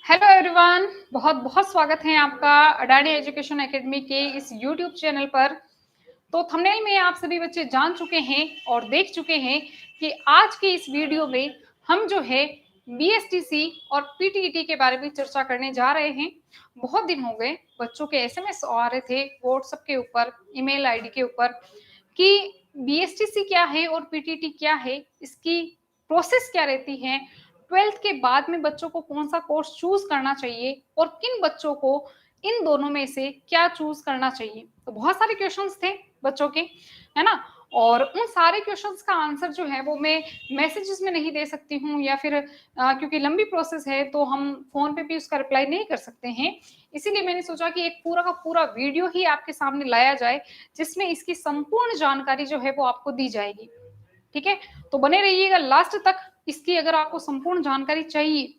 Hello everyone, बहुत बहुत स्वागत है आपका अडानी एजुकेशन एकेडमी के इस यूट्यूब चैनल पर। तो थंबनेल में आप सभी बच्चे जान चुके हैं और देख चुके हैं कि आज की इस वीडियो में हम जो है बीएसटीसी और पीटीईटी के बारे में चर्चा करने जा रहे हैं। बहुत दिन हो गए, बच्चों के एसएमएस आ रहे थे व्हाट्सएप के ऊपर, ईमेल आईडी के ऊपर कि बीएसटीसी क्या है और पीटीईटी क्या है, इसकी प्रोसेस क्या रहती है, 12th के बाद में बच्चों को कौन सा कोर्स चूज करना चाहिए और किन बच्चों को इन दोनों में से क्या चूज करना चाहिए। तो बहुत सारे क्वेश्चंस थे बच्चों के, है ना। और उन सारे क्वेश्चंस का आंसर जो है वो मैं मैसेजेस में नहीं दे सकती हूँ, या फिर क्योंकि लंबी प्रोसेस है तो हम फोन पे भी उसका रिप्लाई नहीं कर सकते हैं। इसीलिए मैंने सोचा कि एक पूरा का पूरा वीडियो ही आपके सामने लाया जाए, जिसमें इसकी संपूर्ण जानकारी जो है वो आपको दी जाएगी। ठीक है, तो बने रहिएगा लास्ट तक। इसकी अगर आपको संपूर्ण जानकारी चाहिए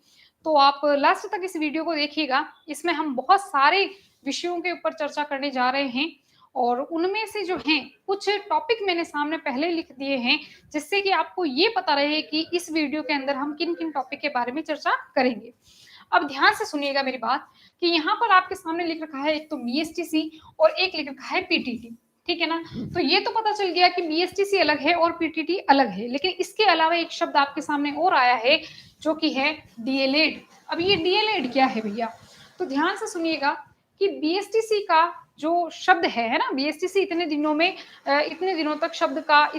तो आप लास्ट तक इस वीडियो को देखिएगा। इसमें हम बहुत सारे विषयों के ऊपर चर्चा करने जा रहे हैं और उनमें से जो हैं कुछ टॉपिक मैंने सामने पहले लिख दिए हैं, जिससे कि आपको ये पता रहे कि इस वीडियो के अंदर हम किन किन टॉपिक के बारे में चर्चा करेंगे। अब ध्यान से सुनिएगा मेरी बात कि यहाँ पर आपके सामने लिख रखा है एक तो बीएसटीसी और एक लिख रखा है पीटीटी। ठीक है ना। तो ये तो पता चल गया कि बीएसटीसी अलग है और पीटीटी अलग है, लेकिन इसके अलावा एक शब्द आपके सामने और आया है जो कि है डीएलएड। अब ये डीएलएड क्या है भैया, तो ध्यान से सुनिएगा कि बीएसटीसी का जो शब्द है ना, बीएसटीसी इतने दिनों तक शब्द का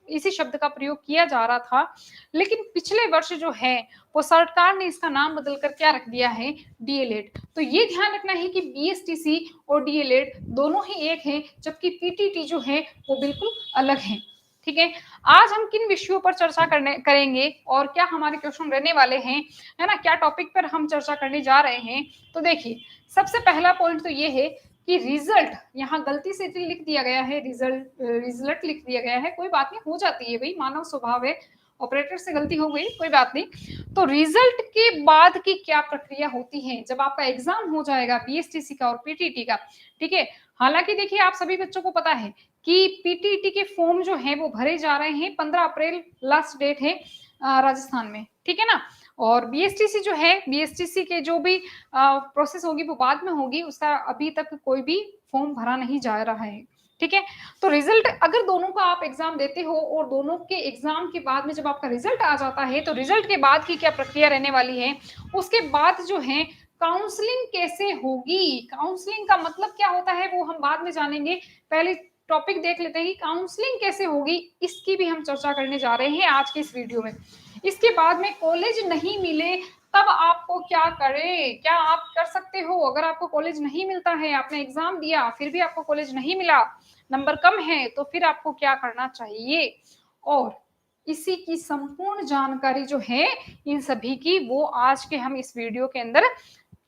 इसी शब्द का प्रयोग किया जा रहा था, लेकिन पिछले वर्ष जो है वो सरकार ने इसका नाम बदलकर क्या रख दिया है, डीएलएड। तो ये ध्यान रखना है कि बीएसटीसी और डीएलएड दोनों ही एक हैं, जबकि पीटीटी जो है वो बिल्कुल अलग है। ठीक है, आज हम किन विषयों पर चर्चा करेंगे और क्या हमारे क्वेश्चन रहने वाले हैं, है ना, क्या टॉपिक पर हम चर्चा करने जा रहे हैं। तो देखिए, सबसे पहला पॉइंट तो ये है कि रिजल्ट, यहाँ गलती से लिख दिया गया है रिजल्ट लिख दिया गया है, कोई बात नहीं, हो जाती है भाई, मानव स्वभाव है, ऑपरेटर से गलती हो गई, कोई बात नहीं। तो रिजल्ट के बाद की क्या प्रक्रिया होती है जब आपका एग्जाम हो जाएगा बीएसटीसी का और पीटीटी का। ठीक है, हालांकि देखिए आप सभी बच्चों को पता है कि पीटीटी के फॉर्म जो है वो भरे जा रहे हैं, 15 अप्रैल लास्ट डेट है राजस्थान में। ठीक है ना। और बीएसटीसी जो है, बीएसटीसी के जो भी प्रोसेस होगी वो बाद में होगी, उसका अभी तक कोई भी फॉर्म भरा नहीं जा रहा है। ठीक है, तो रिजल्ट अगर दोनों का आप एग्जाम देते हो और दोनों के एग्जाम के बाद में जब आपका रिजल्ट आ जाता है, तो रिजल्ट के बाद की क्या प्रक्रिया रहने वाली है, उसके बाद जो है काउंसलिंग कैसे होगी। काउंसलिंग का मतलब क्या होता है वो हम बाद में जानेंगे, पहले टॉपिक देख लेते हैं कि काउंसलिंग कैसे होगी, इसकी भी हम चर्चा करने जा रहे हैं आज के इस वीडियो में। इसके बाद में कॉलेज नहीं मिले तब आपको क्या करें, क्या आप कर सकते हो अगर आपको कॉलेज नहीं मिलता है, आपने एग्जाम दिया फिर भी आपको कॉलेज नहीं मिला, नंबर कम है, तो फिर आपको क्या करना चाहिए, और इसी की संपूर्ण जानकारी जो है इन सभी की, वो आज के हम इस वीडियो के अंदर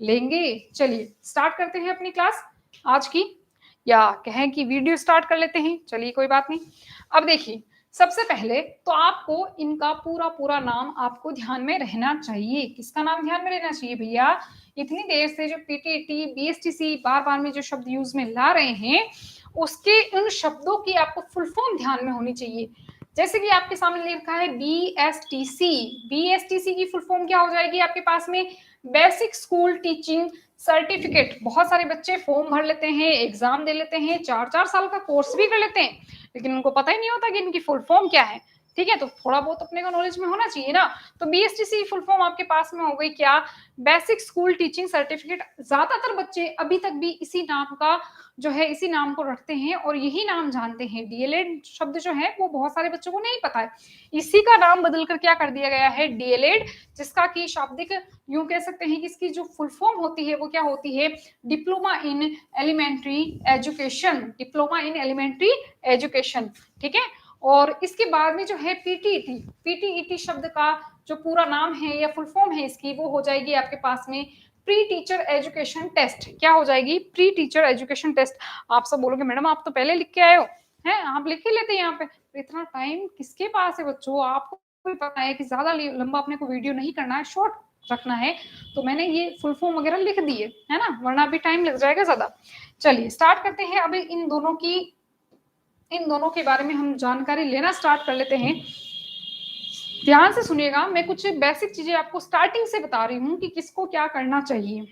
लेंगे। चलिए स्टार्ट करते हैं अपनी क्लास आज की, या कहें कि वीडियो स्टार्ट कर लेते हैं। चलिए कोई बात नहीं। अब देखिए, सबसे पहले तो आपको इनका पूरा पूरा नाम आपको ध्यान में रहना चाहिए। किसका नाम ध्यान में रहना चाहिए भैया, इतनी देर से जो पीटीटी बीएसटीसी बार बार में जो शब्द यूज में ला रहे हैं, उसके उन शब्दों की आपको फुल फॉर्म ध्यान में होनी चाहिए। जैसे कि आपके सामने लिखा है बीएसटीसी, बीएसटीसी की फुल फॉर्म क्या हो जाएगी आपके पास में, बेसिक स्कूल टीचिंग सर्टिफिकेट। बहुत सारे बच्चे फॉर्म भर लेते हैं, एग्जाम दे लेते हैं, 4-4 साल का कोर्स भी कर लेते हैं, लेकिन उनको पता ही नहीं होता कि इनकी फुल फॉर्म क्या है। ठीक है, तो थोड़ा बहुत अपने को नॉलेज में होना चाहिए ना। तो बीएसटीसी फुल फॉर्म आपके पास में हो गई क्या, बेसिक स्कूल टीचिंग सर्टिफिकेट। ज्यादातर बच्चे अभी तक भी इसी नाम का जो है, इसी नाम को रखते हैं और यही नाम जानते हैं। डीएलएड शब्द जो है वो बहुत सारे बच्चों को नहीं पता है, इसी का नाम बदलकर क्या कर दिया गया है, डीएलएड, जिसका की शाब्दिक यूं कह सकते हैं कि इसकी जो फुल फॉर्म होती है वो क्या होती है, diploma in elementary education, diploma in elementary education. ठीक है, और इसके बाद में जो है पीटीईटी, पीटीईटी शब्द का जो पूरा नाम है या फुल फॉर्म है इसकी, वो हो जाएगी आपके पास में प्री टीचर एजुकेशन टेस्ट। क्या हो जाएगी, प्री टीचर एजुकेशन टेस्ट। आप सब बोलोगे मैडम आप तो पहले लिख के आए हो, हैं आप लिख ही लेते हैं यहाँ पे, इतना टाइम किसके पास है बच्चों, आपको पता है कि ज्यादा लंबा अपने को वीडियो नहीं करना है, शॉर्ट रखना है, तो मैंने ये फुल फॉर्म वगैरह लिख दिए है ना, वरना अभी टाइम लग जाएगा ज्यादा। चलिए स्टार्ट करते हैं। अभी इन दोनों के बारे में हम जानकारी लेना स्टार्ट कर लेते हैं। ध्यान से सुनिएगा, मैं कुछ बेसिक चीजें आपको स्टार्टिंग से बता रही हूँ कि किसको क्या करना चाहिए,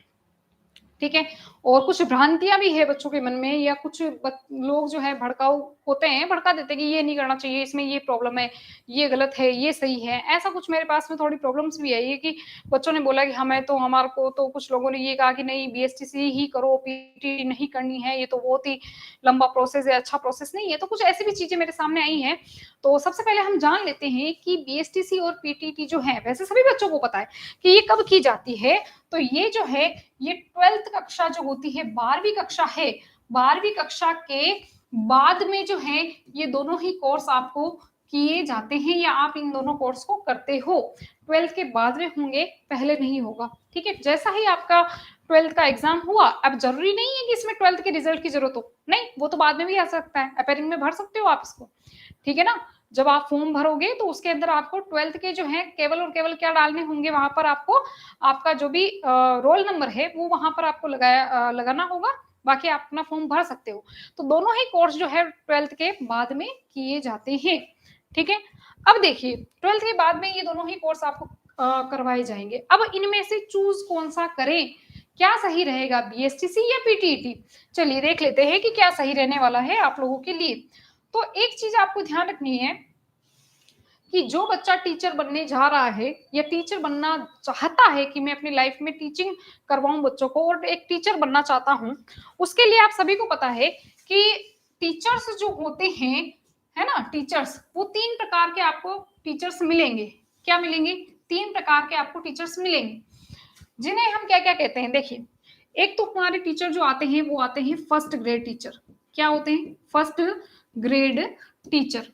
ठीक है। और कुछ भ्रांतियां भी है बच्चों के मन में, या कुछ लोग जो है भड़काऊ होते हैं, भड़का देते हैं कि ये नहीं करना चाहिए, इसमें ये प्रॉब्लम है, ये गलत है, ये सही है। ऐसा कुछ मेरे पास में थोड़ी प्रॉब्लम्स भी आई है कि बच्चों ने बोला कि हमें तो, हमारे को तो कुछ लोगों ने ये कहा कि नहीं बीएसटीसी ही करो, पीटी नहीं करनी है, ये तो बहुत ही लंबा प्रोसेस है, अच्छा प्रोसेस नहीं है। तो कुछ ऐसी भी चीजें मेरे सामने आई हैं। तो सबसे पहले हम जान लेते हैं कि बीएसटीसी और पीटीटी जो है, वैसे सभी बच्चों को पता है कि ये कब की जाती है। तो ये जो है, ये 12th कक्षा जो होती है, 12वीं कक्षा है, 12वीं कक्षा के बाद में जो है ये दोनों ही कोर्स आपको किए जाते हैं, या आप इन दोनों कोर्स को करते हो। 12th के बाद में होंगे, पहले नहीं होगा, ठीक है। जैसा ही आपका 12th का एग्जाम हुआ, अब जरूरी नहीं है कि इसमें 12th के रिजल्ट की जरूरत हो, नहीं, वो तो बाद में भी आ सकता है, अपेयरिंग में भर सकते हो आप इसको, ठीक है ना। जब आप फॉर्म भरोगे तो उसके अंदर आपको 12th के जो है केवल और केवल क्या डालने होंगे, वहां पर आपको आपका जो भी रोल नंबर है वो वहां पर आपको लगाना होगा, बाकी आप अपना फॉर्म भर सकते हो। तो दोनों ही कोर्स जो है 12th के बाद में किए जाते हैं, ठीक है। अब देखिए 12th के बाद में ये दोनों ही कोर्स आपको करवाए जाएंगे। अब इनमें से चूज कौन सा करें, क्या सही रहेगा, बीएसटीसी या पीटीईटी। चलिए देख लेते हैं कि क्या सही रहने वाला है आप लोगों के लिए। तो एक चीज आपको ध्यान रखनी है कि जो बच्चा टीचर बनने जा रहा है या टीचर बनना चाहता है कि मैं अपनी लाइफ में टीचिंग करवाऊं बच्चों को, और एक टीचर बनना चाहता हूं, उसके लिए आप सभी को पता है कि टीचर्स जो होते हैं, है ना, टीचर्स, वो 3 प्रकार के आपको टीचर्स मिलेंगे। क्या मिलेंगे? 3 प्रकार के आपको टीचर्स मिलेंगे, जिन्हें हम क्या क्या कहते हैं। देखिए, एक तो हमारे टीचर जो आते हैं वो आते हैं फर्स्ट ग्रेड टीचर। क्या होते हैं? फर्स्ट ग्रेड टीचर,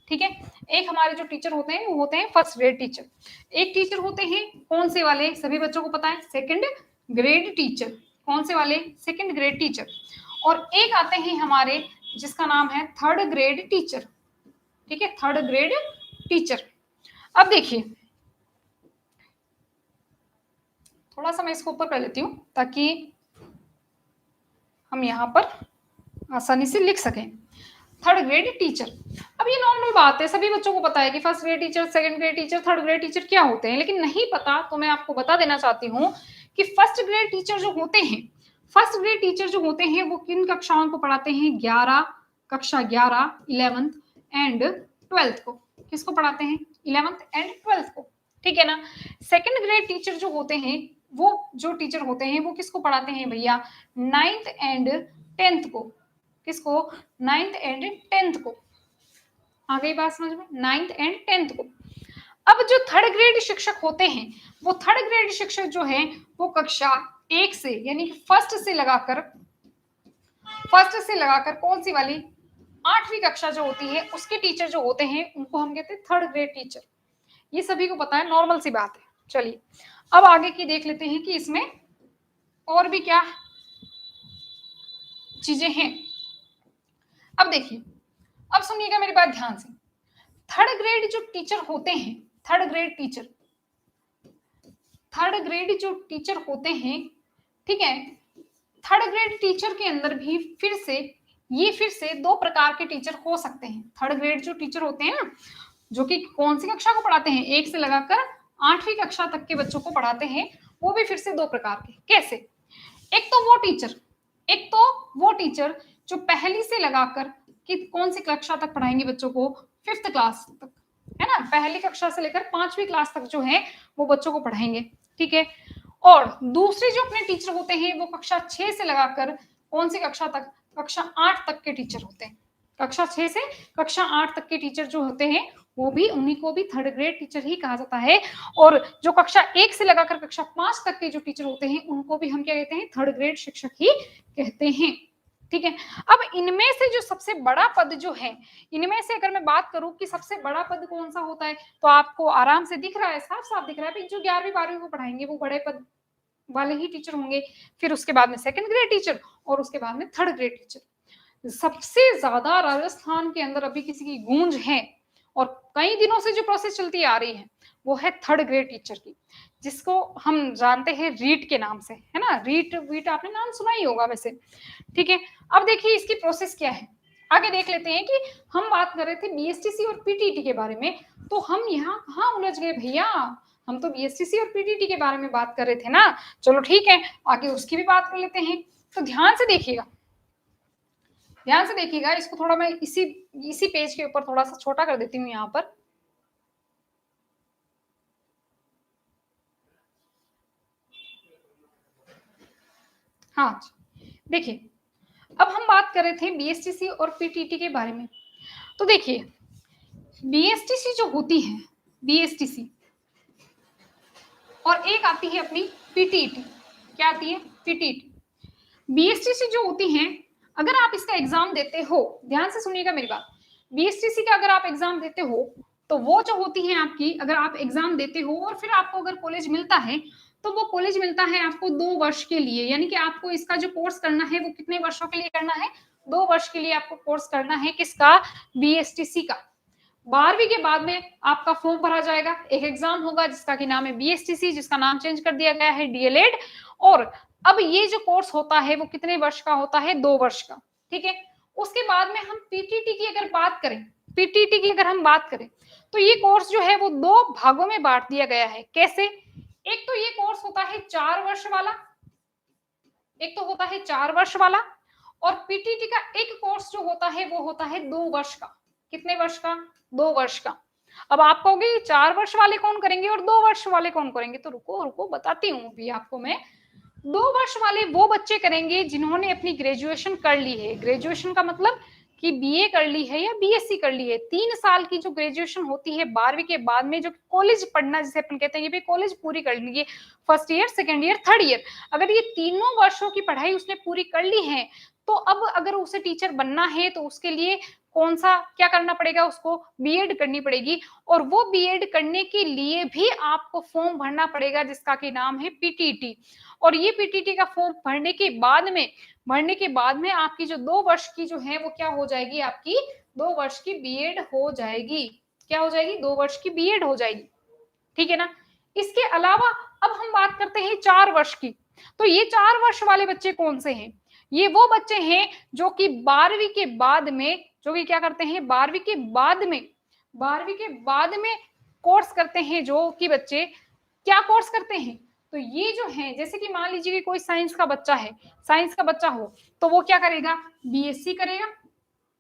ठीक है। एक हमारे जो टीचर होते हैं वो होते हैं फर्स्ट ग्रेड टीचर। एक टीचर होते हैं कौन से वाले, सभी बच्चों को पता है, सेकंड ग्रेड टीचर। कौन से वाले? Second grade teacher. और एक आते हैं हमारे जिसका नाम है थर्ड ग्रेड टीचर, ठीक है, थर्ड ग्रेड टीचर। अब देखिए, थोड़ा सा मैं इसको ऊपर कर लेती हूँ ताकि हम यहाँ पर आसानी से लिख सकें। थर्ड ग्रेड टीचर, अब ये नॉर्मल बात है, सभी बच्चों को पता है कि first grade teacher, second grade teacher, third grade teacher क्या होते हैं। लेकिन नहीं पता तो मैं आपको बता देना चाहती हूँ कि फर्स्ट ग्रेड टीचर जो होते हैं, फर्स्ट ग्रेड टीचर जो होते हैं वो किन कक्षाओं को पढ़ाते हैं? 11, कक्षा 11, 11th एंड 12th को। किसको पढ़ाते हैं? 11th एंड 12th को, ठीक है ना। सेकंड ग्रेड टीचर जो होते हैं, वो जो टीचर होते हैं वो किसको पढ़ाते हैं भैया? 9th एंड 10th को। किसको? 9th एंड 10th को। आ गई बात समझ में? 9th एंड 10th को। अब जो थर्ड ग्रेड शिक्षक होते हैं, वो थर्ड ग्रेड शिक्षक जो है वो कक्षा 1 से, यानी फर्स्ट से लगाकर कौन सी वाली? 8वीं कक्षा जो होती है उसके टीचर जो होते हैं उनको हम कहते हैं थर्ड ग्रेड टीचर। ये सभी को पता है, नॉर्मल सी बात है। चलिए अब आगे की देख लेते हैं कि इसमें और भी क्या चीजें हैं। अब देखिए, अब सुनिएगा मेरी बात ध्यान से। थर्ड ग्रेड जो टीचर होते हैं, थर्ड ग्रेड जो टीचर होते हैं, ठीक है, थर्ड ग्रेड टीचर के अंदर भी फिर से 2 प्रकार के टीचर हो सकते हैं। थर्ड ग्रेड जो टीचर होते हैं ना, जो कि कौन सी कक्षा को पढ़ाते हैं? 1 से लगाकर 8वीं कक्षा तक के बच्चों को पढ़ाते हैं, वो भी फिर से 2 प्रकार के। कैसे? एक तो वो टीचर जो पहली से लगाकर कि कौन सी कक्षा तक पढ़ाएंगे बच्चों को? 5th क्लास तक, है ना, पहली कक्षा से लेकर 5वीं क्लास तक जो है वो बच्चों को पढ़ाएंगे, ठीक है। और दूसरे जो अपने टीचर होते हैं वो कक्षा 6 से लगाकर कौन सी कक्षा तक? कक्षा 8 तक के टीचर होते हैं। कक्षा 6 से कक्षा 8 तक के टीचर जो होते हैं वो भी, उन्हीं को भी थर्ड ग्रेड टीचर ही कहा जाता है। और जो कक्षा 1 से लगाकर कक्षा 5 तक के जो टीचर होते हैं उनको भी हम क्या कहते हैं? थर्ड ग्रेड शिक्षक ही कहते हैं, ठीक है। अब इनमें से जो सबसे बड़ा पद जो है, इनमें से अगर मैं बात करूं कि सबसे बड़ा पद कौन सा होता है, तो आपको आराम से दिख रहा है, साफ साफ दिख रहा है, जो 11वीं 12वीं को पढ़ाएंगे वो बड़े पद वाले ही टीचर होंगे। फिर उसके बाद में सेकंड ग्रेड टीचर और उसके बाद में थर्ड ग्रेड टीचर। सबसे ज्यादा राजस्थान के अंदर अभी किसी की गूंज है और कई दिनों से जो प्रोसेस चलती आ रही है वो है थर्ड ग्रेड टीचर की, जिसको हम जानते हैं रीट के नाम से, है ना। रीट वीट आपने नाम सुना ही होगा वैसे, ठीक है। अब देखिए इसकी प्रोसेस क्या है। आगे देख लेते हैं कि हम बात कर रहे थे बीएसटीसी और पीटीटी के बारे में, तो हम यहाँ कहाँ उलझ गए भैया, हम तो बीएसटीसी और पीटीटी के बारे में बात कर रहे थे ना। चलो ठीक है, आगे उसकी भी बात कर लेते हैं। तो ध्यान से देखिएगा, ध्यान से देखिएगा, इसको थोड़ा मैं इसी पेज के ऊपर थोड़ा सा छोटा कर देती हूँ यहाँ पर। हाँ देखिए, अब हम बात कर रहे थे बीएसटीसी और पीटीटी के बारे में। तो देखिए बीएसटीसी जो होती है, बीएसटीसी, और एक आती है अपनी पीटीटी। क्या आती है? पीटीटी। बीएसटीसी जो होती हैं, अगर आप इसका एग्जाम देते हो, ध्यान से सुनिएगा मेरी बात, बीएसटीसी का अगर आप एग्जाम देते हो तो वो जो होती है आपकी, अगर आप एग्जाम देते हो और फिर आपको अगर कॉलेज मिलता है तो वो कॉलेज मिलता है आपको 2 वर्ष के लिए, यानी कि आपको इसका जो कोर्स करना है वो कितने वर्षों के लिए करना है? 2 वर्ष के लिए आपको कोर्स करना है। किसका? बीएसटीसी का। 12वीं के बाद में आपका फॉर्म भरा जाएगा, एक एग्जाम होगा जिसका कि नाम है बीएसटीसी, जिसका नाम चेंज कर दिया गया है डीएलएड। और अब ये जो कोर्स होता है वो कितने वर्ष का होता है? 2 वर्ष का। ठीक है, उसके बाद में हम पीटीटी की अगर बात करें, पीटीटी की अगर हम बात करें तो ये कोर्स जो है वो 2 भागों में बांट दिया गया है। कैसे? एक तो ये कोर्स होता है 4 वर्ष वाला, एक तो होता है 4 वर्ष वाला, और पीटीटी का एक कोर्स जो होता है वो होता है 2 वर्ष का। कितने वर्ष का? 2 वर्ष का। अब आप कहोगे 4 वर्ष वाले कौन करेंगे और 2 वर्ष वाले कौन करेंगे? तो रुको रुको बताती हूँ अभी आपको मैं। 2 वर्ष वाले वो बच्चे करेंगे जिन्होंने अपनी ग्रेजुएशन कर ली है। ग्रेजुएशन का मतलब कि बीए कर ली है या बीएससी कर ली है। 3 साल की जो ग्रेजुएशन होती है 12वीं के बाद में, जो कॉलेज पढ़ना जिसे अपन कहते हैं कि कॉलेज पूरी कर ली है, first year, second year, third year, अगर ये तीनों वर्षों की पढ़ाई उसने पूरी कर ली है तो अब अगर उसे टीचर बनना है तो उसके लिए कौन सा क्या करना पड़ेगा? उसको बीएड करनी पड़ेगी, और वो बीएड करने के लिए भी आपको फॉर्म भरना पड़ेगा जिसका कि नाम है पीटीटी। और ये पीटीटी का फॉर्म भरने के बाद में आपकी जो 2 वर्ष की जो है वो क्या हो जाएगी? आपकी 2 वर्ष की बीएड हो जाएगी। क्या हो जाएगी? 2 वर्ष की बीएड हो जाएगी। ठीक है ना। इसके अलावा अब हम बात करते हैं 4 वर्ष की। तो ये 4 वर्ष वाले बच्चे कौन से हैं? ये वो बच्चे हैं जो कि 12वीं के बाद में, जो कि क्या करते हैं? 12वीं के बाद में कोर्स करते हैं। जो कि बच्चे क्या कोर्स करते हैं? तो ये जो है, जैसे कि मान लीजिए कि कोई साइंस का बच्चा है, साइंस का बच्चा हो तो वो क्या करेगा? बीएससी करेगा।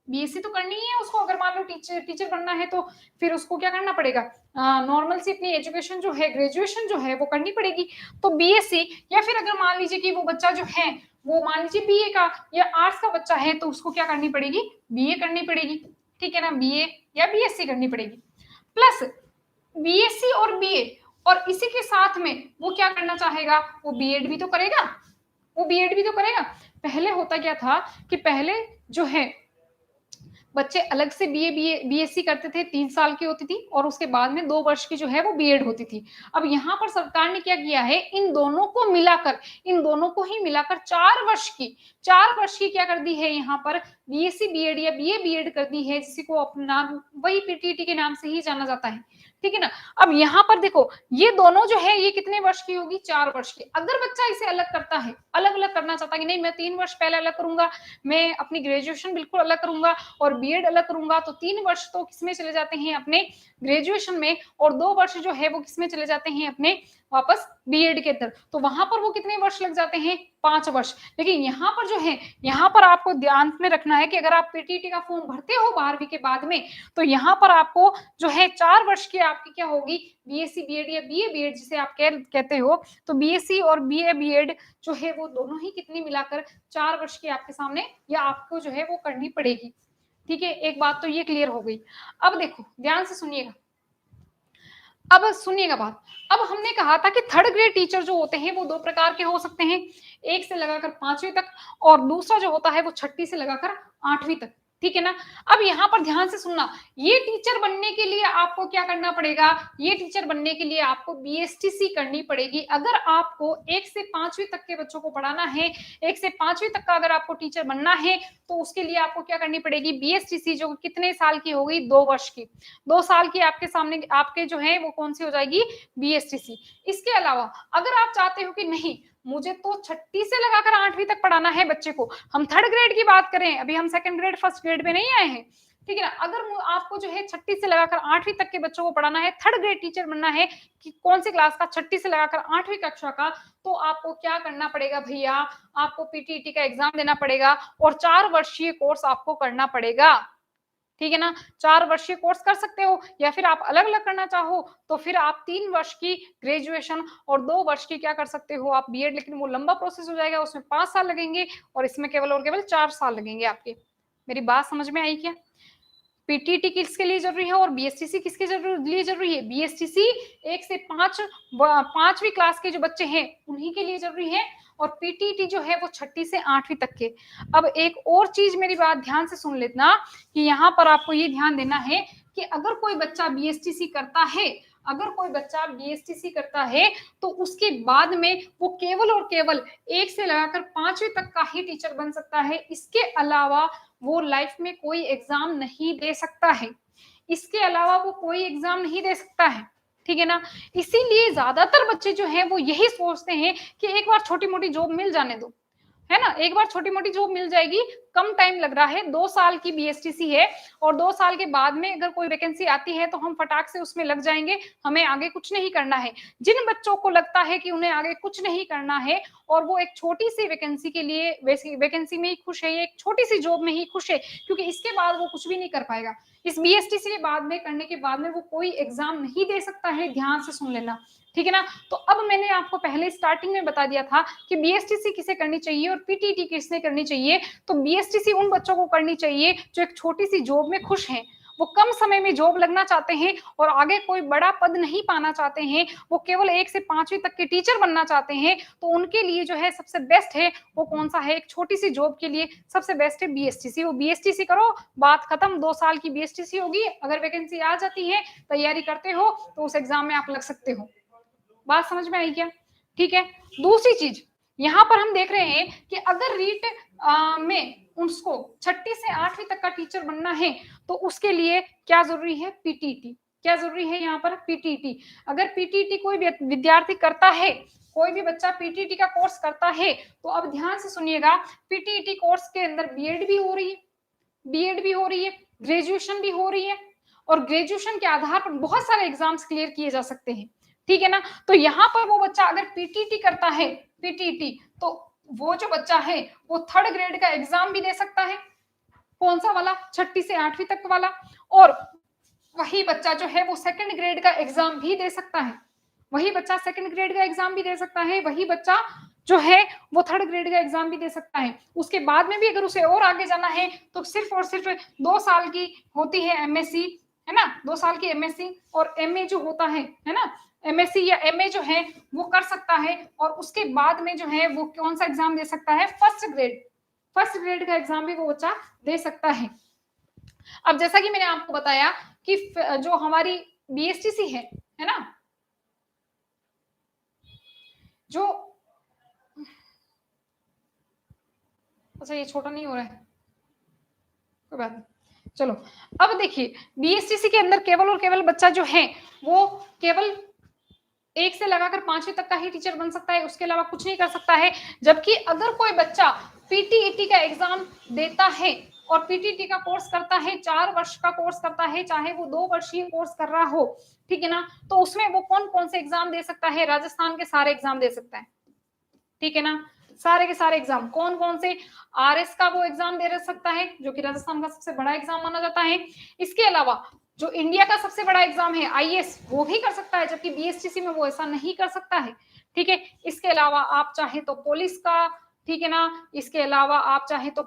बीएससी तो करनी ही है उसको, अगर मान लो टीचर बनना है तो फिर उसको क्या करना पड़ेगा? नॉर्मल सी अपनी एजुकेशन जो है, ग्रेजुएशन जो है वो करनी पड़ेगी। तो बीएससी, या फिर अगर मान लीजिए कि वो बच्चा जो है वो मान लीजिए बीए का या आर्ट्स का बच्चा है तो उसको क्या करनी पड़ेगी? बीए करनी पड़ेगी। ठीक है ना, बीए या बीएससी करनी पड़ेगी। प्लस बीएससी और बीए, और इसी के साथ में वो क्या करना चाहेगा? वो बीएड भी तो करेगा, वो बीएड भी तो करेगा। पहले होता क्या था कि पहले जो है बच्चे अलग से बीएससी करते थे, 3 साल की होती थी, और उसके बाद में 2 वर्ष की जो है वो बीएड होती थी। अब यहाँ पर सरकार ने क्या किया है? इन दोनों को ही मिलाकर 4 वर्ष की क्या कर दी है? यहाँ पर बीएससी बीएड या बीए बीएड कर दी है, जिसी को अपना नाम वही पीटीटी के नाम से ही जाना जाता है। ठीक है ना। अब यहाँ पर देखो, ये दोनों जो है ये कितने वर्ष की होगी? 4 वर्ष की। अगर बच्चा इसे अलग करता है, अलग अलग करना चाहता है कि नहीं मैं 3 वर्ष पहले अलग करूंगा, मैं अपनी ग्रेजुएशन बिल्कुल अलग करूंगा और बीएड अलग करूंगा, तो 3 वर्ष तो किसमें चले जाते हैं? अपने ग्रेजुएशन में, और 2 वर्ष जो है वो किसमें चले जाते हैं? अपने वापस बीएड के अंदर। तो वहां पर वो कितने वर्ष लग जाते हैं? 5 वर्ष। लेकिन यहाँ पर जो है, यहाँ पर आपको ध्यान में रखना है कि अगर आप पीटीटी का फॉर्म भरते हो 12वीं के बाद में, तो यहाँ पर आपको जो है 4 वर्ष की आपकी क्या होगी? बीएससी बीएड या बीए बीएड जिसे आप कहते हो। तो बीएससी और बीए बीएड जो है वो दोनों ही कितनी मिलाकर 4 वर्ष की आपके सामने या आपको जो है वो करनी पड़ेगी। ठीक है, एक बात तो ये क्लियर हो गई। अब देखो ध्यान से सुनिएगा, अब सुनिएगा बात। अब हमने कहा था कि थर्ड ग्रेड टीचर जो होते हैं वो 2 प्रकार के हो सकते हैं, 1 से लगाकर 5वीं तक, और दूसरा जो होता है वो 6ठी से लगाकर 8वीं तक। ठीक है ना। अब यहाँ पर ध्यान से सुनना, ये टीचर बनने के लिए आपको क्या करना पड़ेगा? ये टीचर बनने के लिए आपको बीएसटीसी करनी पड़ेगी। अगर आपको 1 से 5वीं तक के बच्चों को पढ़ाना है, 1 से 5वीं तक का अगर आपको टीचर बनना है, तो उसके लिए आपको क्या करनी पड़ेगी? बीएसटीसी, जो कितने साल की होगी? 2 वर्ष की। 2 साल की आपके सामने आपके जो है वो कौन सी हो जाएगी? बीएसटीसी। इसके अलावा अगर आप चाहते हो कि नहीं मुझे तो छठी से लगाकर 8वीं तक पढ़ाना है बच्चे को। हम थर्ड ग्रेड की बात करें, अभी हम सेकंड ग्रेड फर्स्ट ग्रेड में नहीं आए हैं, ठीक है ना। अगर आपको जो है छठी से लगाकर 8वीं तक के बच्चों को पढ़ाना है, थर्ड ग्रेड टीचर बनना है कि कौन सी क्लास का, छठी से लगाकर 8वीं कक्षा का, तो आपको क्या करना पड़ेगा भैया, आपको पीटीईटी का एग्जाम देना पड़ेगा और 4 वर्षीय कोर्स आपको करना पड़ेगा, ठीक है ना। 4 वर्षीय कोर्स कर सकते हो, या फिर आप अलग अलग करना चाहो तो फिर आप 3 वर्ष की ग्रेजुएशन और 2 वर्ष की क्या कर सकते हो आप बीएड, लेकिन वो लंबा प्रोसेस हो जाएगा, उसमें 5 साल लगेंगे और इसमें केवल और केवल 4 साल लगेंगे आपके। मेरी बात समझ में आई क्या? पीटीटी किसके लिए जरूरी है और बीएसटीसी किसके लिए जरूरी है? बीएसटीसी 1 से 5वीं क्लास के जो बच्चे हैं उन्हीं के लिए जरूरी है, और पीटीटी जो है वो छठी से 8वीं तक के। अब एक और चीज मेरी बात ध्यान से सुन लेना कि यहाँ पर आपको ये ध्यान देना है कि अगर कोई बच्चा बीएसटीसी करता है, अगर कोई बच्चा बीएसटीसी करता है तो उसके बाद में वो केवल और केवल 1 से लगाकर 5वीं तक का ही टीचर बन सकता है। इसके अलावा वो लाइफ में कोई एग्जाम नहीं दे सकता है, इसके अलावा वो कोई एग्जाम नहीं दे सकता है, ठीक है ना। इसीलिए ज्यादातर बच्चे जो हैं वो यही सोचते हैं कि एक बार छोटी मोटी जॉब मिल जाने दो, है ना, एक बार छोटी मोटी जॉब मिल जाएगी, कम टाइम लग रहा है, 2 साल की बीएसटीसी है और 2 साल के बाद में अगर कोई वैकेंसी आती है तो हम फटाक से उसमें लग जाएंगे, हमें आगे कुछ नहीं करना है। जिन बच्चों को लगता है कि उन्हें आगे कुछ नहीं करना है और वो एक छोटी सी वैकेंसी के लिए वैकेंसी में ही खुश है, एक छोटी सी जॉब में ही खुश है, क्योंकि इसके बाद वो कुछ भी नहीं कर पाएगा, इस बीएसटीसी के बाद में करने के बाद में वो कोई एग्जाम नहीं दे सकता है। ध्यान से सुन लेना, ठीक है ना। तो अब मैंने आपको पहले स्टार्टिंग में बता दिया था कि बीएसटीसी किसे करनी चाहिए और पीटीटी किसने करनी चाहिए। तो बीएसटीसी उन बच्चों को करनी चाहिए जो एक छोटी सी जॉब में खुश हैं, वो कम समय में जॉब लगना चाहते हैं और आगे कोई बड़ा पद नहीं पाना चाहते हैं, वो केवल 1 से 5वीं तक के टीचर बनना चाहते हैं। तो उनके लिए जो है सबसे बेस्ट है वो कौन सा है, एक छोटी सी जॉब के लिए सबसे बेस्ट है बीएसटीसी। वो बीएसटीसी करो, बात खत्म, 2 साल की बीएसटीसी होगी, अगर वैकेंसी आ जाती है, तैयारी करते हो तो उस एग्जाम में आप लग सकते हो। बात समझ में आई क्या? ठीक है। दूसरी चीज यहाँ पर हम देख रहे हैं कि अगर रीट में उसको छठी से 8वीं तक का टीचर बनना है तो उसके लिए क्या जरूरी है? पीटीटी। क्या जरूरी है यहाँ पर? पीटीटी। अगर पीटीटी कोई विद्यार्थी करता है, कोई भी बच्चा पीटीटी का कोर्स करता है, तो अब ध्यान से सुनिएगा, पीटीटी कोर्स के अंदर बीएड भी हो रही है, बीएड भी हो रही है, ग्रेजुएशन भी हो रही है, और ग्रेजुएशन के आधार पर बहुत सारे एग्जाम्स क्लियर किए जा सकते हैं, ठीक है ना। तो यहाँ पर वो बच्चा अगर पीटीटी करता है, पीटीटी, तो वो जो बच्चा है वो थर्ड ग्रेड का एग्जाम भी दे सकता है, कौन सा वाला? छठी से 8वीं तक वाला। और वही बच्चा जो है वो सेकंड ग्रेड का एग्जाम भी दे सकता है, वही बच्चा सेकंड ग्रेड का एग्जाम भी दे सकता है, वही बच्चा जो है वो थर्ड ग्रेड का एग्जाम भी दे सकता है। उसके बाद में भी अगर उसे और आगे जाना है तो सिर्फ और सिर्फ 2 साल की होती है एमएससी, है ना, 2 साल की एमएससी, और एमए जो होता है ना, एमएससी या एमए जो है वो कर सकता है, और उसके बाद में जो है वो कौन सा एग्जाम दे सकता है? फर्स्ट ग्रेड का एग्जाम भी वो बच्चा दे सकता है। अब जैसा कि मैंने आपको बताया कि जो हमारी बीएसटीसी है ना, जो, अच्छा ये छोटा नहीं हो रहा है, कोई बात नहीं, चलो। अब देखिए बीएसटीसी के अंदर केवल और केवल बच्चा जो है वो केवल 1 से लगाकर 5वीं तक का ही टीचर बन सकता है, उसके अलावा कुछ नहीं कर सकता है। जबकि अगर कोई बच्चा पीटीईटी का एग्जाम देता है और पीटीईटी का कोर्स करता है, 4 वर्ष का कोर्स करता है, चाहे वो 2 वर्षीय कोर्स कर रहा हो, ठीक है ना, तो उसमें वो कौन कौन से एग्जाम दे सकता है? राजस्थान के सारे एग्जाम दे सकता है, ठीक है ना, सारे के सारे एग्जाम। कौन कौन से? आरएस का वो एग्जाम दे सकता है जो कि राजस्थान का सबसे बड़ा एग्जाम माना जाता है। इसके अलावा जो इंडिया का सबसे बड़ा एग्जाम है आईएएस, वो भी कर सकता है, जबकि बीएसटीसी में वो ऐसा नहीं कर सकता है, ठीक है। इसके अलावा आप चाहे तो पुलिस का, ठीक है ना, इसके अलावा आप चाहे तो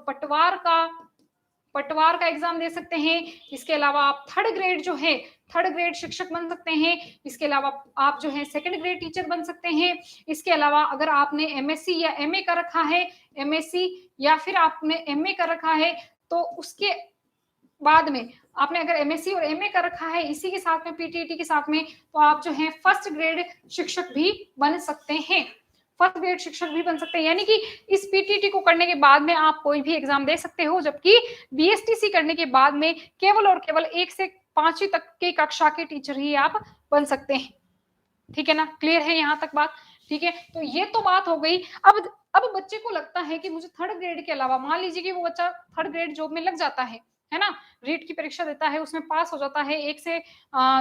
पटवार का एग्जाम दे सकते हैं। इसके अलावा आप थर्ड ग्रेड शिक्षक बन सकते हैं। इसके अलावा आप जो है सेकंड ग्रेड टीचर बन सकते हैं। इसके अलावा अगर आपने एमएससी या एमए कर रखा है, एमएससी या फिर आपने एमए कर रखा है, तो उसके बाद में आपने अगर एमएससी और एमए कर रखा है इसी के साथ में पीटीईटी के साथ में, तो आप जो है फर्स्ट ग्रेड शिक्षक भी बन सकते हैं, फर्स्ट ग्रेड शिक्षक भी बन सकते हैं। यानी कि इस पीटीटी को करने के बाद में आप कोई भी एग्जाम दे सकते हो, जबकि बीएसटीसी करने के बाद में केवल और केवल 1 से 5वीं तक की कक्षा के टीचर ही आप बन सकते हैं, ठीक है ना। क्लियर है यहाँ तक बात? ठीक है, तो ये तो बात हो गई। अब बच्चे को लगता है कि मुझे थर्ड ग्रेड के अलावा, मान लीजिए कि वो बच्चा थर्ड ग्रेड जॉब में लग जाता है ना, रीट की परीक्षा देता है, उसमें पास हो जाता है, एक से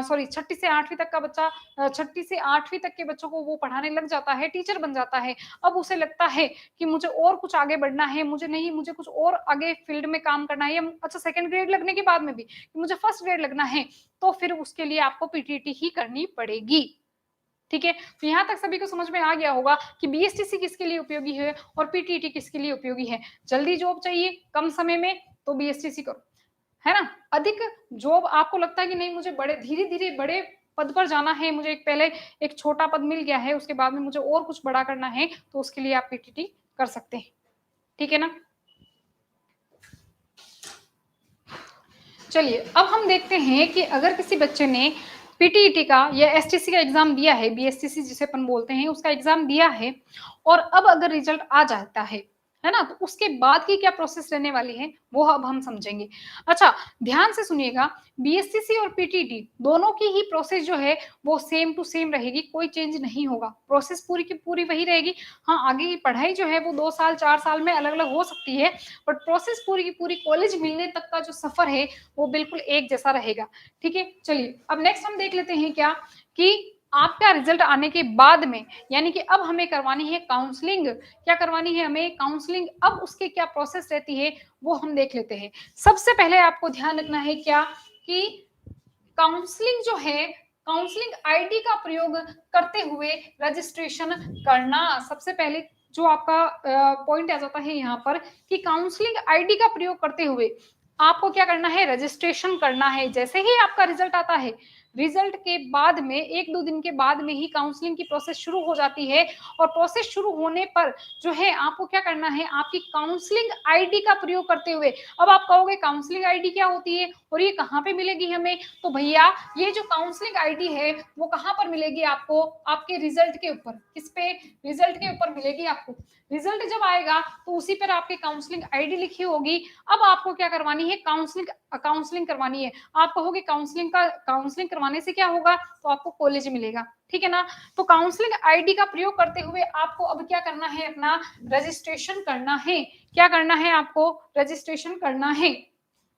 सॉरी छठी से आठवीं तक का बच्चा, छठी से आठवीं तक के बच्चों को वो पढ़ाने लग जाता है, टीचर बन जाता है। अब उसे लगता है कि मुझे और कुछ आगे बढ़ना है, मुझे कुछ और आगे फील्ड में काम करना है, या अच्छा सेकंड ग्रेड लगने के बाद में भी मुझे फर्स्ट ग्रेड लगना है, तो फिर उसके लिए आपको पीटीटी ही करनी पड़ेगी। ठीक है, तो यहाँ तक सभी को समझ में आ गया होगा कि बीएसटीसी किसके लिए उपयोगी है और पीटीटी किसके लिए उपयोगी है। जल्दी जॉब चाहिए कम समय में तो बीएसटीसी करो, है ना। अधिक जॉब आपको लगता है कि नहीं मुझे बड़े धीरे धीरे बड़े पद पर जाना है, मुझे पहले एक छोटा पद मिल गया है, उसके बाद में मुझे और कुछ बड़ा करना है, तो उसके लिए आप पीटीटी कर सकते हैं। ठीक है ना। चलिए अब हम देखते हैं कि अगर किसी बच्चे ने पीटीईटी का या एसटीसी का एग्जाम दिया है, बीएसटीसी जिसे अपन बोलते हैं, उसका एग्जाम दिया है, और अब अगर रिजल्ट आ जाता है ना, तो उसके बाद की क्या प्रोसेस रहने वाली है वो अब हम समझेंगे। अच्छा ध्यान से सुनिएगा, बीएसटीसी और पीटीईटी दोनों की ही प्रोसेस जो है वो सेम टू सेम रहेगी, कोई चेंज नहीं होगा, प्रोसेस पूरी की पूरी वही रहेगी। हाँ आगे की पढ़ाई जो है वो 2 साल 4 साल में अलग अलग हो सकती है, बट प्रोसेस पूरी की पूरी कॉलेज मिलने तक का जो सफर है वो बिल्कुल एक जैसा रहेगा। ठीक है, चलिए अब नेक्स्ट हम देख लेते हैं क्या कि आपका रिजल्ट आने के बाद में, यानी कि अब हमें करवानी है काउंसलिंग। क्या करवानी है हमें? काउंसलिंग। अब उसके क्या प्रोसेस रहती है वो हम देख लेते हैं। सबसे पहले आपको ध्यान रखना है क्या कि काउंसलिंग जो है, काउंसलिंग आईडी का प्रयोग करते हुए रजिस्ट्रेशन करना। सबसे पहले जो आपका पॉइंट आ जाता है यहाँ पर कि काउंसलिंग आईडी का प्रयोग करते हुए आपको क्या करना है? रजिस्ट्रेशन करना है। जैसे ही आपका रिजल्ट आता है, रिजल्ट के बाद में 1-2 दिन के बाद में ही काउंसलिंग की प्रोसेस शुरू हो जाती है, और प्रोसेस शुरू होने पर जो है आपको क्या करना है? आपकी काउंसलिंग आईडी का प्रयोग करते हुए। अब आप कहोगे काउंसलिंग आईडी क्या होती है और ये कहाँ पे मिलेगी हमें? तो भैया ये जो काउंसलिंग आईडी है वो कहाँ पर मिलेगी आपको? आपके रिजल्ट के ऊपर। किस पे? रिजल्ट के ऊपर मिलेगी आपको। रिजल्ट जब आएगा तो उसी पर आपकी काउंसलिंग आईडी लिखी होगी। अब आपको क्या करवानी है? काउंसलिंग करवानी है। आप कहोगे काउंसलिंग करवाने से क्या होगा? तो आपको कॉलेज मिलेगा। ठीक है ना। तो काउंसलिंग आईडी का प्रयोग करते हुए आपको अब क्या करना है? अपना रजिस्ट्रेशन करना है। क्या करना है आपको? रजिस्ट्रेशन करना है।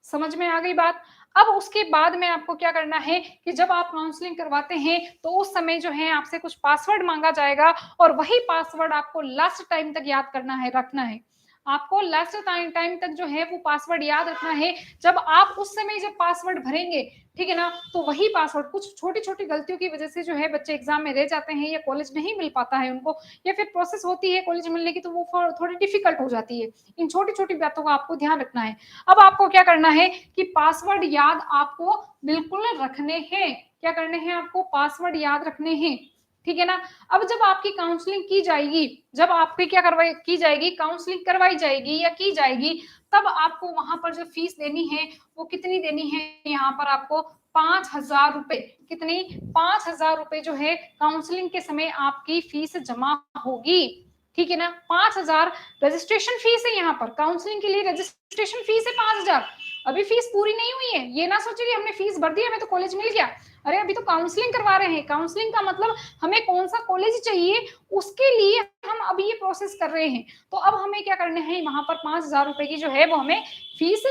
समझ में आ गई बात। अब उसके बाद में आपको क्या करना है कि जब आप काउंसलिंग करवाते हैं तो उस समय जो है आपसे कुछ पासवर्ड मांगा जाएगा, और वही पासवर्ड आपको लास्ट टाइम तक याद करना है, रखना है। आपको लास्ट टाइम तक जो है वो पासवर्ड याद रखना है। जब आप उस समय जब पासवर्ड भरेंगे, ठीक है ना, तो वही पासवर्ड, कुछ छोटी छोटी गलतियों की वजह से जो है बच्चे एग्जाम में रह जाते हैं या कॉलेज नहीं मिल पाता है उनको, या फिर प्रोसेस होती है कॉलेज मिलने की तो वो थोड़ी डिफिकल्ट हो जाती है। इन छोटी छोटी बातों का आपको ध्यान रखना है। अब आपको क्या करना है कि पासवर्ड याद आपको बिल्कुल रखने हैं। क्या करने हैं आपको? पासवर्ड याद रखने हैं। ठीक है ना। अब जब आपकी काउंसलिंग की जाएगी, जब आपकी क्या करवाई की जाएगी? काउंसलिंग करवाई जाएगी या की जाएगी, तब आपको वहां पर जो फीस देनी है वो कितनी देनी है? यहाँ पर आपको 5,000 रुपए। कितनी? 5,000 रुपए जो है काउंसलिंग के समय आपकी फीस जमा होगी। ठीक है ना। 5,000 रजिस्ट्रेशन फीस है। यहाँ पर काउंसलिंग के लिए रजिस्ट्रेशन फीस है 5,000। अभी फीस पूरी नहीं हुई है। ये ना सोचिए कि हमने फीस भर दी, हमें तो कॉलेज मिल गया। अरे अभी तो काउंसलिंग करवा रहे हैं। काउंसलिंग का मतलब हमें कौन सा कॉलेज चाहिए उसके लिए हम अभी ये प्रोसेस कर रहे हैं। तो अब हमें क्या करना है? वहां पर 5,000 रुपए की जो है वो हमें फीस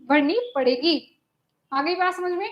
भरनी पड़ेगी। आ गई बात समझ में?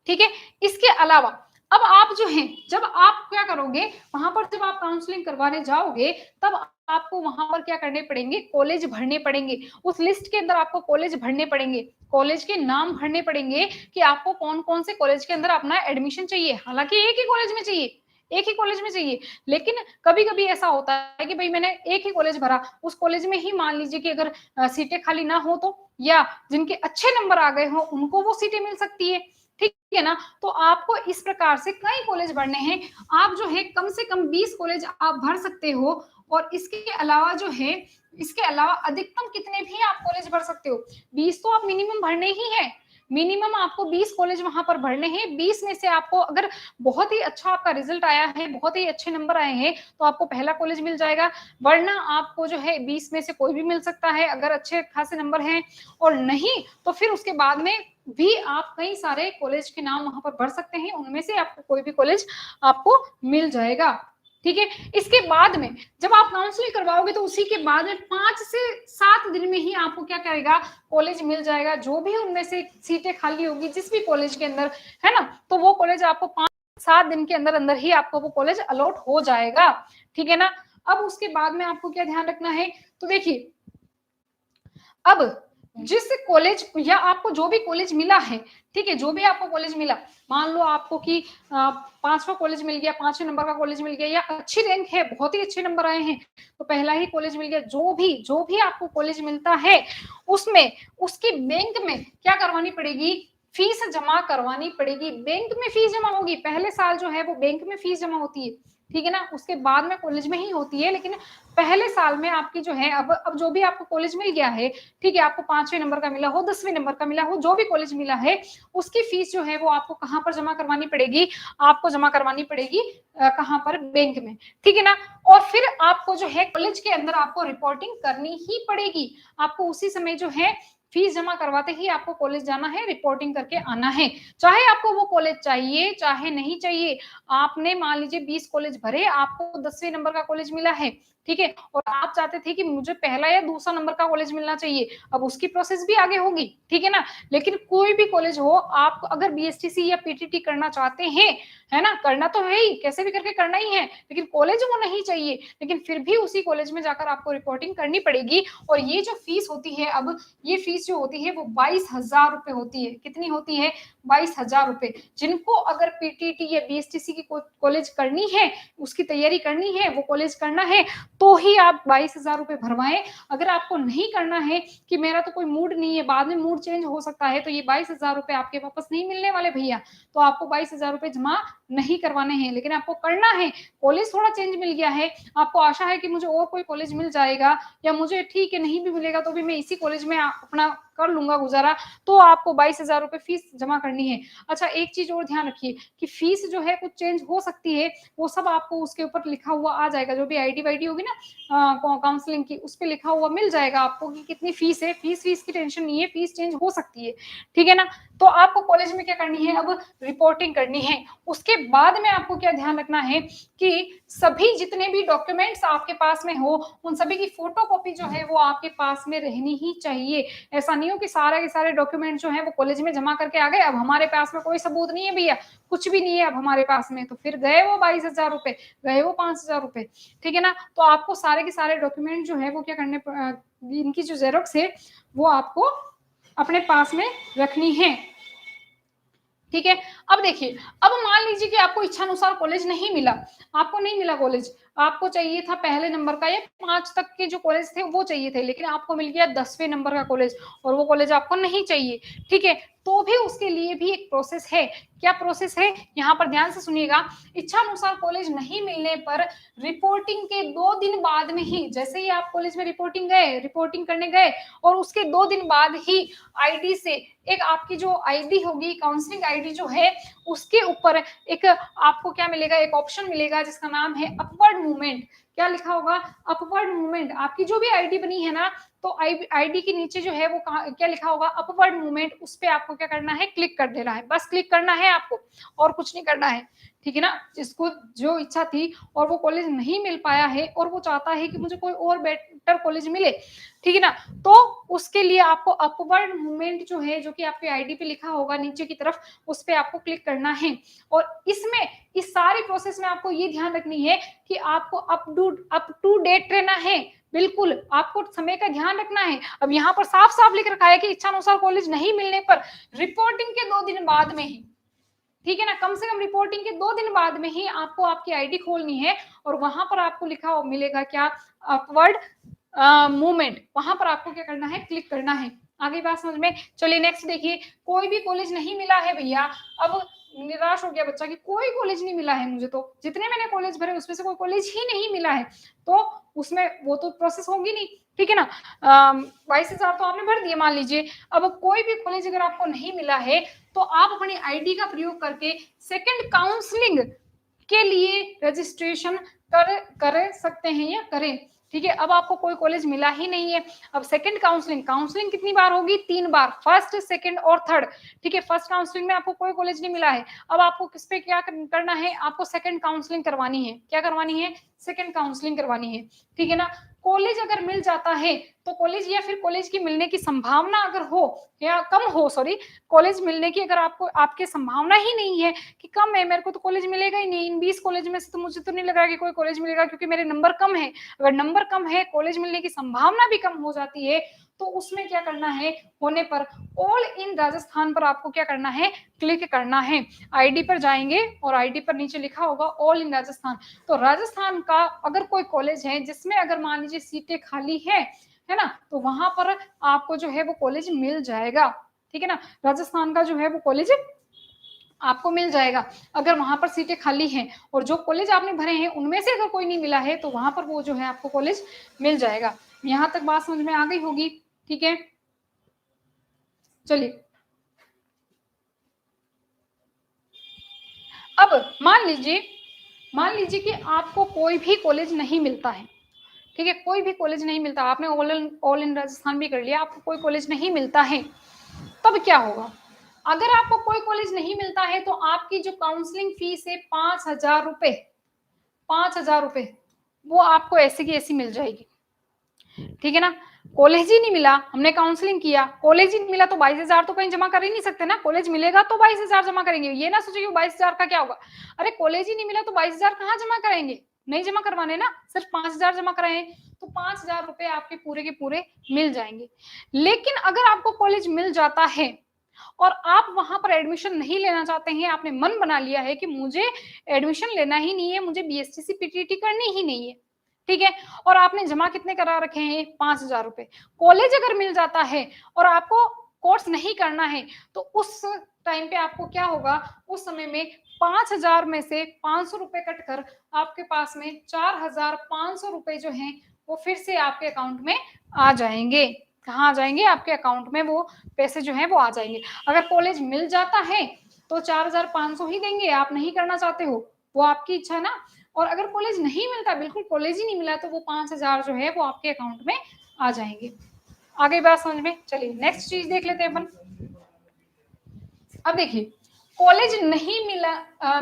ठीक है। इसके अलावा अब आप जो है, जब आप क्या करोगे वहां पर, जब आप काउंसलिंग करवाने जाओगे तब आपको वहां पर क्या करने पड़ेंगे? कॉलेज भरने पड़ेंगे। उस लिस्ट के अंदर आपको कॉलेज भरने पड़ेंगे, कॉलेज के नाम भरने पड़ेंगे कि आपको कौन कौन से कॉलेज के अंदर अपना एडमिशन चाहिए। हालांकि एक ही कॉलेज में चाहिए, एक ही कॉलेज में चाहिए, लेकिन कभी कभी ऐसा होता है कि भाई मैंने एक ही कॉलेज भरा, उस कॉलेज में ही मान लीजिए कि अगर सीटें खाली ना हो तो, या जिनके अच्छे नंबर आ गए हो उनको वो सीटें मिल सकती है। ठीक है ना। तो आपको इस प्रकार से कई कॉलेज भरने हैं। आप जो है कम से कम 20 कॉलेज आप भर सकते हो, और इसके अलावा जो है, इसके अलावा अधिकतम कितने भी आप कॉलेज भर सकते हो? 20 तो आप मिनिमम भरने ही है। मिनिमम आपको 20 कॉलेज वहां पर भरने हैं। 20 में से आपको अगर बहुत ही अच्छा आपका रिजल्ट आया है, बहुत ही अच्छे नंबर आए हैं, तो आपको पहला कॉलेज मिल जाएगा, वरना आपको जो है 20 में से कोई भी मिल सकता है अगर अच्छे खासे नंबर हैं, और नहीं तो फिर उसके बाद में भी आप कई सारे कॉलेज के नाम वहां पर भर सकते हैं, उनमें से आपको कोई भी कॉलेज आपको मिल जाएगा। ठीक है। इसके बाद में जब आप काउंसलिंग करवाओगे तो उसी के बाद में 5 से 7 दिन में ही आपको क्या करेगा, कॉलेज मिल जाएगा। जो भी उनमें से सीटें खाली होगी जिस भी कॉलेज के अंदर, है ना, तो वो कॉलेज आपको 5-7 दिन के अंदर अंदर ही आपको वो कॉलेज अलॉट हो जाएगा। ठीक है ना। अब उसके बाद में आपको क्या ध्यान रखना है, तो देखिए अब जिस कॉलेज या आपको जो भी कॉलेज मिला है, ठीक है, जो भी आपको कॉलेज मिला, मान लो आपको कि 5वां कॉलेज मिल गया, 5वें नंबर का कॉलेज मिल गया, या अच्छी रैंक है, बहुत ही अच्छे नंबर आए हैं तो पहला ही कॉलेज मिल गया, जो भी आपको कॉलेज मिलता है उसमें उसकी बैंक में क्या करवानी पड़ेगी, फीस जमा करवानी पड़ेगी। बैंक में फीस जमा होगी, पहले साल जो है वो बैंक में फीस जमा होती है, ठीक है ना, उसके बाद में कॉलेज में ही होती है, लेकिन पहले साल में आपकी जो है, अब जो भी आपको कॉलेज मिल गया है, ठीक है, आपको 5वें नंबर का मिला हो, 10वें नंबर का मिला हो, जो भी कॉलेज मिला है उसकी फीस जो है वो आपको कहाँ पर जमा करवानी पड़ेगी, आपको जमा करवानी पड़ेगी कहाँ पर, बैंक में, ठीक है ना। और फिर आपको जो है कॉलेज के अंदर आपको रिपोर्टिंग करनी ही पड़ेगी, आपको उसी समय जो है फीस जमा करवाते ही आपको कॉलेज जाना है, रिपोर्टिंग करके आना है, चाहे आपको वो कॉलेज चाहिए चाहे नहीं चाहिए। आपने मान लीजिए 20 कॉलेज भरे, आपको 10वें नंबर का कॉलेज मिला है, ठीक है, और आप चाहते थे कि मुझे पहला या दूसरा नंबर का कॉलेज मिलना चाहिए, अब उसकी प्रोसेस भी आगे होगी, ठीक है ना। लेकिन कोई भी कॉलेज हो, आप अगर बीएसटीसी या पीटीटी करना चाहते हैं, है ना, करना तो है ही, कैसे भी करके करना ही है, लेकिन कॉलेज वो नहीं चाहिए, लेकिन फिर भी उसी कॉलेज में जाकर आपको रिपोर्टिंग करनी पड़ेगी। और ये जो फीस होती है, अब ये फीस जो होती है वो 22,000 रुपए होती है। कितनी होती है, 22,000 रुपए। जिनको अगर पीटीटी या बीएसटीसी की कॉलेज करनी है, उसकी तैयारी करनी है, वो कॉलेज करना है, तो ही आप 22,000 रुपए भरवाएं। अगर आपको नहीं करना है कि मेरा तो कोई मूड नहीं है, बाद में मूड चेंज हो सकता है, तो ये 22,000 रुपए आपके वापस नहीं मिलने वाले भैया, तो आपको 22,000 रुपए जमा नहीं करवाने हैं। लेकिन आपको करना है, कॉलेज थोड़ा चेंज मिल गया है, आपको आशा है कि मुझे और कोई कॉलेज मिल जाएगा, या मुझे ठीक है नहीं भी मिलेगा तो भी मैं इसी कॉलेज में अपना कर लूंगा गुजारा, तो आपको 22,000 रुपए फीस जमा करनी है। अच्छा, एक चीज और ध्यान रखिए कि फीस जो है कुछ चेंज हो सकती है, वो सब आपको उसके ऊपर लिखा हुआ आ जाएगा, जो भी आईडी वाईडी होगी ना काउंसलिंग की, उस पर लिखा हुआ मिल जाएगा आपको कि कितनी फीस है। फीस की टेंशन नहीं है, फीस चेंज हो सकती है, ठीक है ना। तो आपको कॉलेज में क्या करनी है, अब रिपोर्टिंग करनी है। उसके बाद में आपको क्या ध्यान रखना है कि सभी जितने भी डॉक्यूमेंट्स आपके पास में हो, उन सभी की फोटोकॉपी जो है वो आपके पास में रहनी ही चाहिए। ऐसा नहीं हो कि सारे के सारे डॉक्यूमेंट जो है वो कॉलेज में जमा करके आ गए, अब हमारे पास में कोई सबूत नहीं है भैया, कुछ भी नहीं है अब हमारे पास में, तो फिर गए वो 22,000 रुपए, गए वो 5,000 रुपए, ठीक है ना। तो आपको सारे के सारे डॉक्यूमेंट जो है वो क्या करने, इनकी जो जेरोक्स है वो आपको अपने पास में रखनी है, ठीक है। अब देखिए, अब मान लीजिए कि आपको इच्छानुसार कॉलेज नहीं मिला, आपको नहीं मिला कॉलेज, आपको चाहिए था पहले नंबर का या 5 तक के जो कॉलेज थे वो चाहिए थे, लेकिन आपको मिल गया 10वें नंबर का कॉलेज और वो कॉलेज आपको नहीं चाहिए, ठीक है, तो भी उसके लिए भी एक प्रोसेस है। क्या प्रोसेस है, यहाँ पर ध्यान से सुनिएगा। इच्छानुसार कॉलेज नहीं मिलने पर रिपोर्टिंग के 2 दिन बाद में ही, जैसे ही आप कॉलेज में रिपोर्टिंग करने गए, और उसके 2 दिन बाद ही आईडी से, एक आपकी जो आईडी होगी, काउंसलिंग आईडी जो है, उसके ऊपर एक आपको क्या मिलेगा, एक ऑप्शन मिलेगा जिसका नाम है अपवर्ड मूवमेंट। क्या लिखा होगा, अपवर्ड मूवमेंट। आपकी जो भी आईडी बनी है ना, तो आईडी के नीचे जो है वो क्या लिखा होगा, अपवर्ड मूवमेंट, उस पर आपको क्या करना है, क्लिक कर देना है, बस क्लिक करना है आपको, और कुछ नहीं करना है, ठीक है ना। जिसको जो इच्छा थी और वो कॉलेज नहीं मिल पाया है और वो चाहता है कि मुझे कोई और बेटर कॉलेज मिले, ठीक है ना, तो उसके लिए आपको अपवर्ड मूवमेंट जो है, जो कि आपके आईडी पे लिखा होगा नीचे की तरफ, उस पर आपको क्लिक करना है। और इसमें, इस सारी प्रोसेस में आपको ये ध्यान रखनी है कि आपको अप टू डेट रहना है, बिल्कुल आपको समय का ध्यान रखना है। अब यहाँ पर साफ साफ लिख रखा है कि इच्छानुसार कॉलेज नहीं मिलने पर रिपोर्टिंग के 2 दिन बाद में ही, ठीक है ना, कम से कम रिपोर्टिंग के 2 दिन बाद में ही आपको आपकी आईडी खोलनी है, और वहां पर आपको लिखा मिलेगा क्या, अपवर्ड मूवमेंट, वहां पर आपको क्या करना है, क्लिक करना है। आगे बात समझ में। चलिए नेक्स्ट देखिए, कोई भी कॉलेज नहीं मिला है भैया, अब निराश हो गया बच्चा कि कोई कॉलेज नहीं मिला है मुझे, तो जितने मैंने कॉलेज भरे उसमें से कोई कॉलेज ही नहीं मिला है, तो उसमें वो तो प्रोसेस होगी नहीं, ठीक है ना। 22,000 तो आपने भर दिए मान लीजिए, अब कोई भी कॉलेज अगर आपको नहीं मिला है, तो आप अपनी आईडी का प्रयोग करके सेकंड काउंसलिंग के लिए रजिस्ट्रेशन कर सकते हैं या करें, ठीक है, अब आपको कोई कॉलेज मिला ही नहीं है। अब सेकंड काउंसलिंग, काउंसलिंग कितनी बार होगी? 3 बार, फर्स्ट, सेकंड और थर्ड। ठीक है, फर्स्ट काउंसलिंग में आपको कोई कॉलेज नहीं मिला है, अब आपको किस पे क्या करना है? आपको सेकंड काउंसलिंग करवानी है। क्या करवानी है? सेकंड काउंसलिंग करवानी है। ठीक है ना। कॉलेज अगर मिल जाता है तो कॉलेज या फिर कॉलेज की मिलने की संभावना अगर हो या कम हो, सॉरी, कॉलेज मिलने की अगर आपको आपके संभावना ही नहीं है कि कम है, मेरे को तो कॉलेज मिलेगा ही नहीं, इन 20 कॉलेज में से तो मुझे तो नहीं लग रहा कि कोई कॉलेज मिलेगा क्योंकि मेरे नंबर कम है। अगर नंबर कम है, कॉलेज मिलने की संभावना भी कम हो जाती है, तो उसमें क्या करना है? होने पर ऑल इन राजस्थान पर आपको क्या करना है? क्लिक करना है। आईडी पर जाएंगे और आईडी पर नीचे लिखा होगा ऑल इन राजस्थान। तो राजस्थान का अगर कोई कॉलेज है जिसमें अगर मान लीजिए सीटें खाली है ना, तो वहां पर आपको जो है वो कॉलेज मिल जाएगा। ठीक है ना, राजस्थान का जो है वो कॉलेज आपको मिल जाएगा अगर वहां पर सीटें खाली हैं, और जो कॉलेज आपने भरे हैं उनमें से अगर कोई नहीं मिला है तो वहां पर वो जो है आपको कॉलेज मिल जाएगा। यहां तक बात समझ में आ गई होगी। ठीक है, चलिए अब मान लीजिए कि आपको कोई भी कॉलेज नहीं मिलता है। ठीक है, कोई भी कॉलेज नहीं मिलता, आपने ऑल इन राजस्थान भी कर लिया, आपको कोई कॉलेज नहीं मिलता है, तब क्या होगा? अगर आपको कोई कॉलेज नहीं मिलता है तो आपकी जो काउंसलिंग फीस है 5,000 रुपए, 5,000 रुपए वो आपको ऐसे की ऐसी मिल जाएगी। ठीक है ना, कॉलेज ही नहीं मिला, हमने काउंसलिंग किया, कॉलेज ही नहीं मिला तो 22,000 तो कहीं जमा कर ही नहीं सकते ना, कॉलेज मिलेगा तो 22,000 जमा करेंगे। ये ना सोचिए 22,000 का क्या होगा, अरे कॉलेज ही नहीं मिला तो 22,000 कहाँ जमा करेंगे? नहीं जमा करवाने ना, सिर्फ 5,000 जमा कराए तो 5,000 रुपए आपके पूरे के पूरे मिल जाएंगे। लेकिन अगर आपको कॉलेज मिल जाता है और आप वहां पर एडमिशन नहीं लेना चाहते हैं, आपने मन बना लिया है कि मुझे एडमिशन लेना ही नहीं है, मुझे बीएसटीसी पीटीटी करनी ही नहीं है, ठीक है, और आपने जमा कितने करा रखे हैं? 5,000 रुपए। कॉलेज अगर मिल जाता है और आपको कोर्स नहीं करना है तो उस टाइम पे आपको क्या होगा? उस समय में 5,000 में से 500 रुपए कटकर आपके पास में 4,500 रुपए जो हैं वो फिर से आपके अकाउंट में आ जाएंगे। कहाँ आ जाएंगे? आपके अकाउंट में वो पैसे जो है वो आ जाएंगे। अगर कॉलेज मिल जाता है तो 4,500 ही देंगे, आप नहीं करना चाहते हो, वो आपकी इच्छा है ना। और अगर कॉलेज नहीं मिलता, बिल्कुल कॉलेज ही नहीं मिला, तो वो 5,000 जो है वो आपके अकाउंट में आ जाएंगे। आगे बात समझ में? चलिए नेक्स्ट चीज देख लेते हैं अपन। अब देखिए, कॉलेज नहीं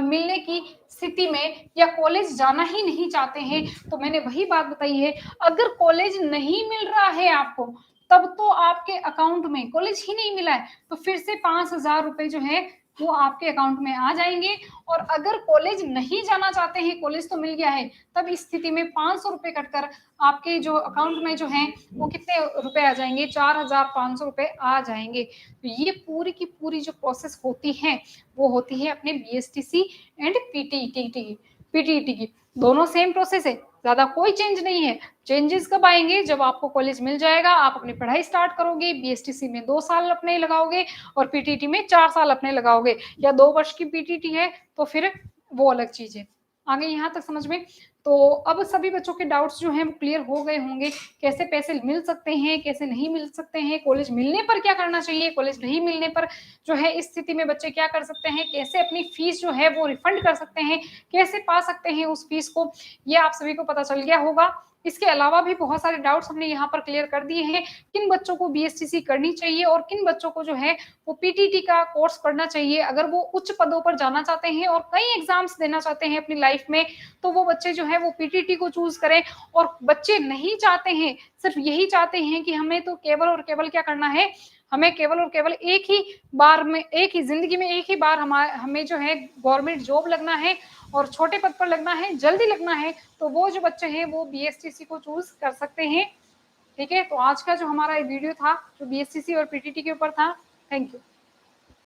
मिलने की स्थिति में या कॉलेज जाना ही नहीं चाहते हैं, तो मैंने वही बात बताई है, अगर कॉलेज नहीं मिल रहा है आपको, तब तो आपके अकाउंट में कॉलेज ही नहीं मिला है तो फिर से 5,000 रुपए जो है वो आपके अकाउंट में आ जाएंगे। और अगर कॉलेज नहीं जाना चाहते हैं, कॉलेज तो मिल गया है, तब इस स्थिति में 500 रुपए कटकर आपके जो अकाउंट में जो है वो कितने रुपए आ जाएंगे? 4,500 रुपए आ जाएंगे। तो ये पूरी की पूरी जो प्रोसेस होती है वो होती है अपने बीएसटीसी एंड पीटीईटी की। दोनों सेम प्रोसेस है, ज्यादा कोई चेंज नहीं है। चेंजेस कब आएंगे? जब आपको कॉलेज मिल जाएगा, आप अपनी पढ़ाई स्टार्ट करोगे, बीएसटीसी में 2 साल अपने लगाओगे और पीटीटी में 4 साल अपने लगाओगे, या 2 वर्ष की पीटीटी है तो फिर वो अलग चीज है। आगे यहाँ तक समझ में? तो अब सभी बच्चों के डाउट्स जो हैं वो क्लियर हो गए होंगे, कैसे पैसे मिल सकते हैं, कैसे नहीं मिल सकते हैं, कॉलेज मिलने पर क्या करना चाहिए, कॉलेज नहीं मिलने पर जो है इस स्थिति में बच्चे क्या कर सकते हैं, कैसे अपनी फीस जो है वो रिफंड कर सकते हैं, कैसे पा सकते हैं उस फीस को, ये आप सभी को पता चल गया होगा। इसके अलावा भी बहुत सारे डाउट्स हमने यहाँ पर क्लियर कर दिए हैं, किन बच्चों को बीएसटीसी करनी चाहिए और किन बच्चों को जो है वो पीटीटी का कोर्स करना चाहिए। अगर वो उच्च पदों पर जाना चाहते हैं और कई एग्जाम्स देना चाहते हैं अपनी लाइफ में, तो वो बच्चे जो है वो पीटीटी को चूज करें। और बच्चे नहीं चाहते हैं, सिर्फ यही चाहते हैं कि हमें तो केवल और केवल क्या करना है, हमें केवल और केवल एक ही बार में, एक ही जिंदगी में एक ही बार हमें जो है गवर्नमेंट जॉब लगना है और छोटे पद पर लगना है, जल्दी लगना है, तो वो जो बच्चे हैं वो बीएसटीसी को चूज कर सकते हैं। ठीक है, तो आज का जो हमारा वीडियो था जो बीएसटीसी और पीटीटी के ऊपर था, थैंक यू।